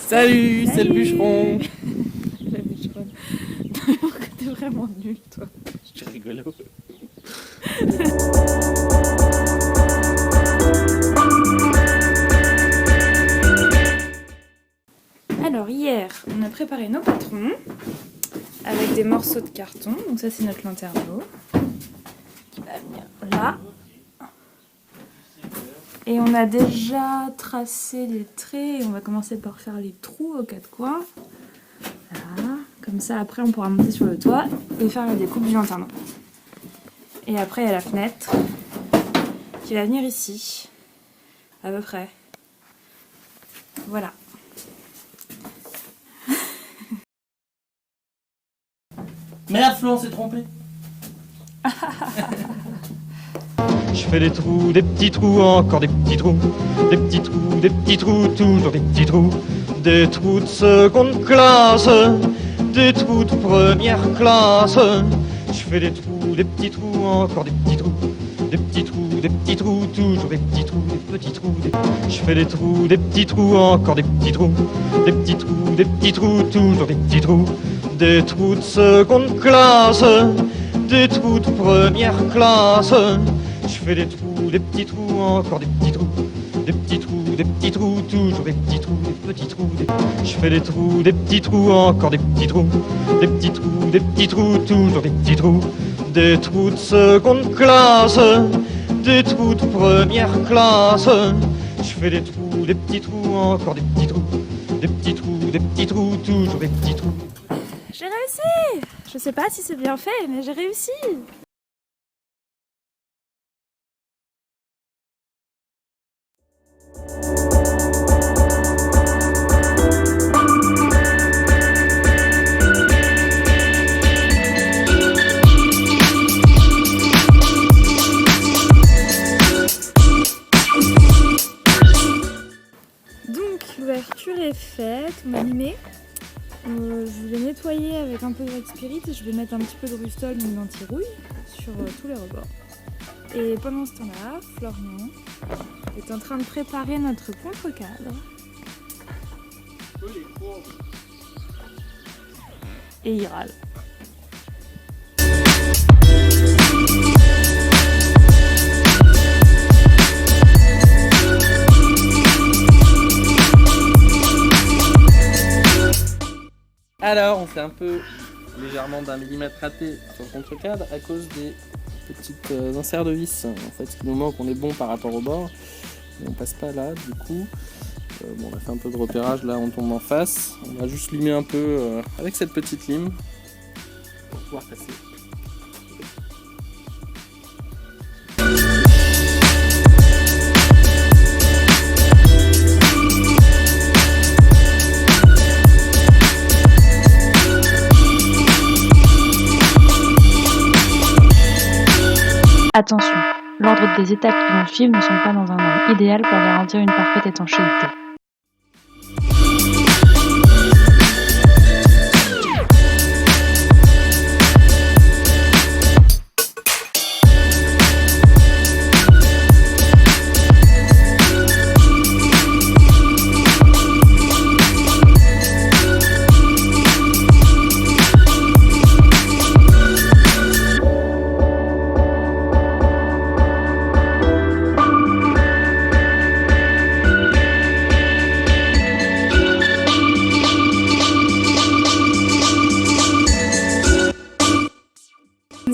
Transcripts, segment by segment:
Salut, c'est le bûcheron. La bûcheronne. T'es vraiment nul, toi. C'est rigolo. Alors hier, on a préparé nos patrons avec des morceaux de carton. Donc ça c'est notre lanterneau qui va venir là. Et on a déjà tracé les traits et on va commencer par faire les trous aux quatre coins. Voilà. Comme ça après on pourra monter sur le toit et faire la découpe du lanterneau. Et après il y a la fenêtre qui va venir ici, à peu près. Voilà. Merde, Flo, on s'est trompé. Je fais des trous, des petits trous, encore des petits trous, des petits trous, des petits trous, toujours des petits trous, des trous de seconde classe, des trous de première classe. Je fais des trous, des petits trous, encore des petits trous, des petits trous, des petits trous, toujours des petits trous, des petits trous. Je fais des trous, des petits trous, encore des petits trous, des petits trous, des petits trous, toujours des petits trous, des trous de seconde classe, des trous de première classe. Je fais des trous, des petits trous, encore des petits trous, des petits trous, des petits trous, toujours des petits trous, des petits trous. Je fais des trous, des petits trous, encore des petits trous, des petits trous, des petits trous, toujours des petits trous, des trous de seconde classe, des trous de première classe. Je fais des trous, des petits trous, encore des petits trous, des petits trous, des petits trous, toujours des petits trous. J'ai réussi! Je sais pas si c'est bien fait, mais j'ai réussi! Donc l'ouverture est faite, on a limé. Je vais nettoyer avec un peu de Red Spirit et je vais mettre un petit peu de Rustol, donc d'anti-rouille, sur tous les rebords. Et pendant ce temps-là, Florian est en train de préparer notre contre-cadre. Et il râle. Alors, on s'est un peu légèrement d'un millimètre raté sur le contre-cadre à cause des petites inserts de vis. En fait, ce qui nous manque, on est bon par rapport au bord, mais on passe pas là. Du coup, bon, on a fait un peu de repérage. Là, on tombe en face. On a juste limé un peu avec cette petite lime pour pouvoir passer. Attention, l'ordre des étapes qui vont suivre ne sont pas dans un ordre idéal pour garantir une parfaite étanchéité.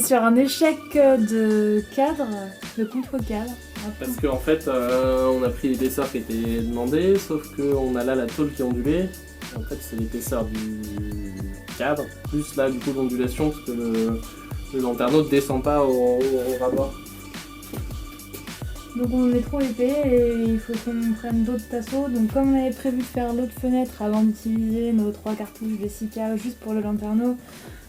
Sur un échec de cadre, de contre-cadre. Parce qu'en fait, on a pris l'épaisseur qui était demandée, sauf qu'on a là la tôle qui est ondulée. En fait, c'est l'épaisseur du cadre, plus là du coup l'ondulation, parce que le lanterneau ne descend pas au rabord. Donc on est trop épais et il faut qu'on prenne d'autres tasseaux. Donc comme on avait prévu de faire l'autre fenêtre avant d'utiliser nos 3 cartouches Jessica juste pour le lanterneau,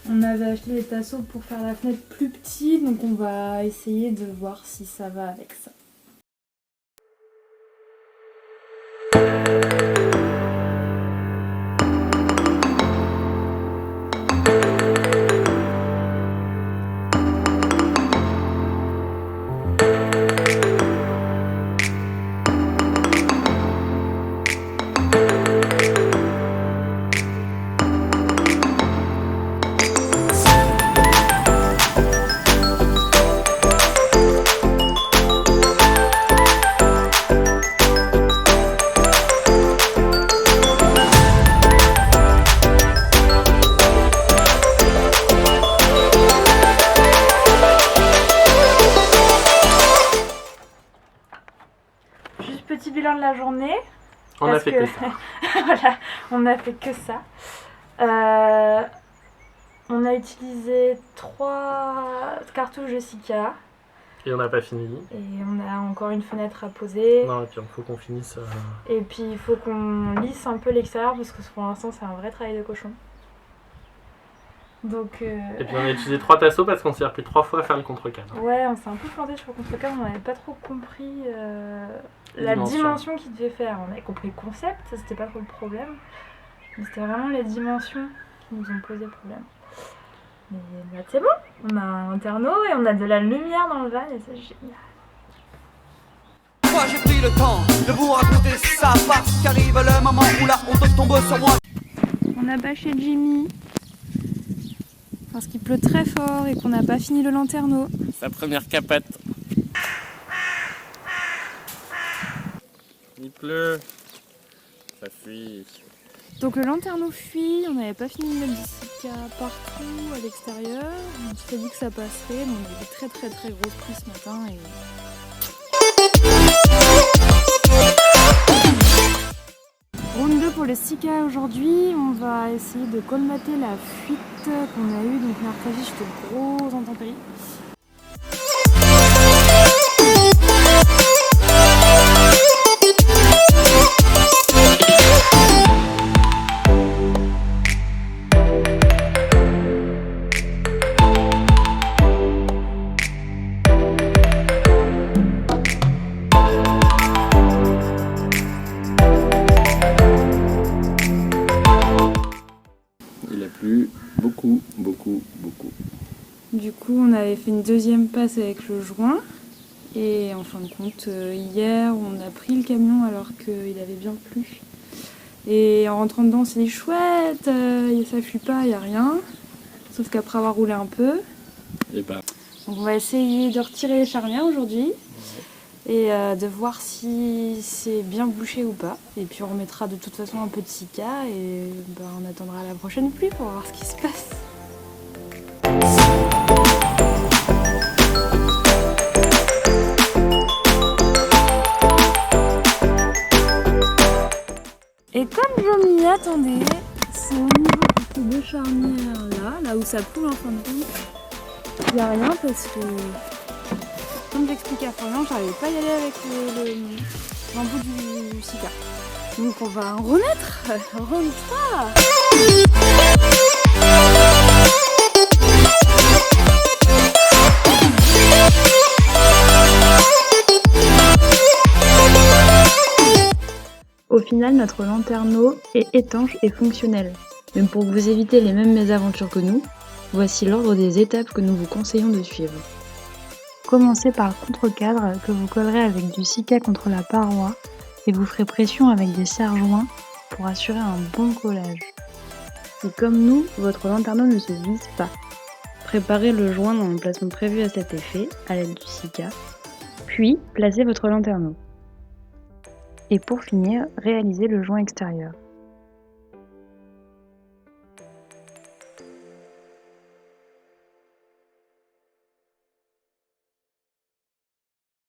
on avait acheté des tasseaux pour faire la fenêtre plus petite. Donc on va essayer de voir si ça va avec ça. la journée. On a parce fait que ça. Voilà, on a fait que ça. On a utilisé 3 cartouches de Sika. Et on n'a pas fini. Et on a encore une fenêtre à poser. Non, et puis il faut qu'on finisse. Et puis il faut qu'on lisse un peu l'extérieur parce que pour l'instant c'est un vrai travail de cochon. Donc Et puis on a utilisé 3 tasseaux parce qu'on s'est repris 3 fois à faire le contre-cadre. ouais, on s'est un peu planté sur le contre-cadre, on n'avait pas trop compris la dimension qu'il devait faire. On avait compris le concept, ça c'était pas trop le problème. Mais c'était vraiment les dimensions qui nous ont posé problème. Mais là c'est bon, on a un internaut et on a de la lumière dans le van et c'est génial. Moi j'ai pris le temps de vous raconter ça parce qu'arrive le moment où la honte tombe sur moi. On a bâché Jimmy parce qu'il pleut très fort et qu'on n'a pas fini le lanterneau. Sa première capette. Il pleut. Ça fuit. Donc le lanterneau fuit, on n'avait pas fini de mettre du Sika partout à l'extérieur. On s'était dit que ça passerait, mais on avait des très grosses pluies ce matin. Round 2 pour le Sika aujourd'hui, on va essayer de colmater la fuite qu'on a eue. Donc mercredi j'étais gros intempéries. Il a plu beaucoup. Du coup, on avait fait une deuxième passe avec le joint. Et en fin de compte, hier, on a pris le camion alors qu'il avait bien plu. Et en rentrant dedans, on s'est dit chouette, ça fuit pas, il n'y a rien. Sauf qu'après avoir roulé un peu. Et bah. Donc on va essayer de retirer les charnières aujourd'hui. Et de voir si c'est bien bouché ou pas. Et puis on remettra de toute façon un peu de Sika. Et on attendra la prochaine pluie pour voir ce qui se passe. Et comme je m'y attendais, c'est au niveau de ces 2 charnières là où ça coule en fin de compte. Il n'y a rien parce que, comme j'expliquais à Florian, j'arrivais pas à y aller avec l'embout du Sika. Donc on va en remettre, round 3. Au final, notre lanterneau est étanche et fonctionnel. Mais pour vous éviter les mêmes mésaventures que nous, voici l'ordre des étapes que nous vous conseillons de suivre. Commencez par le contre-cadre que vous collerez avec du Sika contre la paroi et vous ferez pression avec des serre-joints pour assurer un bon collage. Et comme nous, votre lanterneau ne se visse pas. Préparez le joint dans l'emplacement prévu à cet effet à l'aide du Sika, puis placez votre lanterneau. Et pour finir, réalisez le joint extérieur.